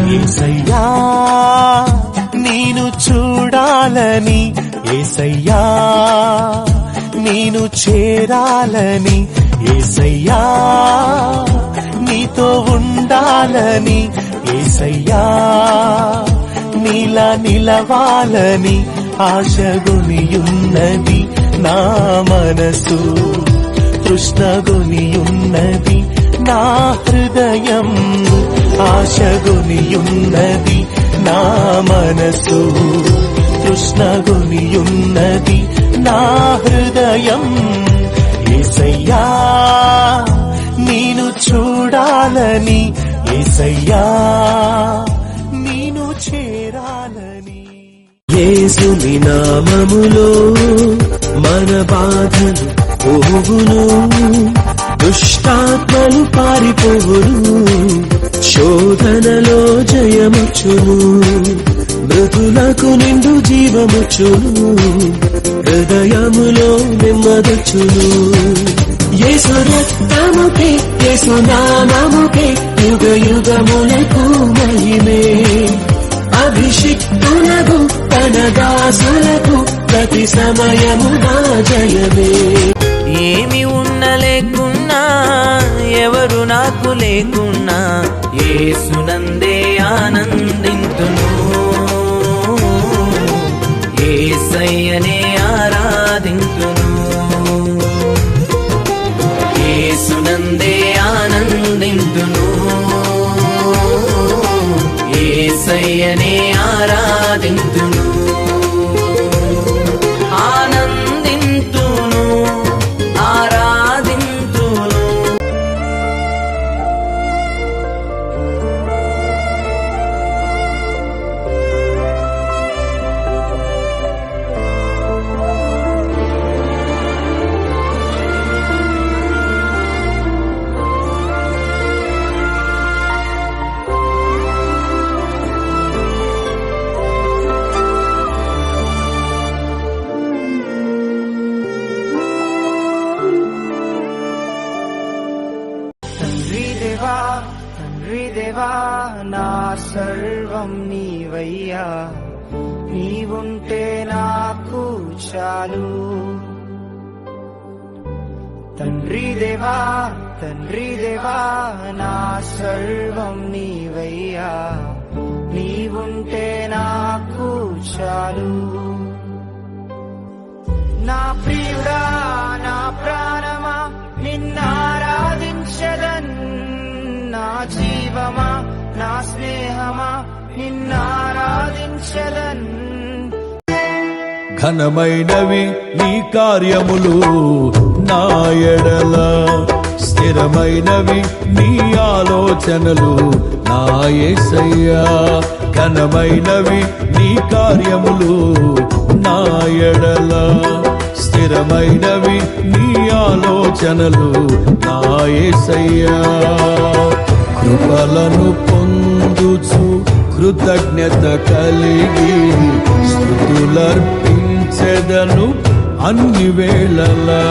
యేసయ్యా నేను చూడాలని, యేసయ్యా నేను చేరాలని, యేసయ్యా నీతో ఉండాలని, యేసయ్యా నీలా నిలవాలని ఆశగొనియున్నది నా మనసు, తృష్ణగొనియున్నది నా హృదయం, ఆశగొనియున్నది నా మనసు, తృష్ణగొనియున్నది నా హృదయం. యేసయ్యా నేను చూడాలని, యేసయ్యా నేను చేరాలని. యేసుని నామములో మన బాధలు పోవును, దుష్టాత్మలు పారిపోవును, శోధనలో జయముచ్చును, మృతులకు నిండు జీవముచ్చును, హృదయములో నెమ్మదొచ్చును. యేసు రక్తముకే, యేసు నామముకే యుగ యుగములకు మహిమే. అభిషిక్తులకు తన దాసులకు ప్రతి సమయము నా జయమే. ఏమి ఉన్న లేకున్నా, ఎవరు నాకు లేకున్నా, యేసునందే ఆనందింతును, యేసయ్యనే ఆరాధింతును, యేసునందే ఆనందింతును, యేసయ్యనే ఆరాధింతును, ఆనందింతును, ఆరాధింతును. తండ్రి దేవా నా సర్వం నీవయ్యా, నీవుంటే నాకు చాలు. తండ్రి దేవా నా సర్వం నీవయ్యా, నీవుంటే నాకు చాలు. నా ప్రియుడా నా ప్రాణమా నిన్నారాధించదన్, నా జీవమా నా స్నేహమా నిన్నారాధించదన్. ఘనమైనవి నీ కార్యములు నా ఎడల, స్థిరమైనవి నీ ఆలోచనలు నా యేసయ్యా. ఘనమైనవి నీ కార్యములు నా ఎడల, స్థిరమైనవి నీ ఆలోచనలు నా యేసయ్యా. కృపలను పొందుచు కృతజ్ఞత కలిగి స్తుతులర్పించెదను అన్ని వేళలా.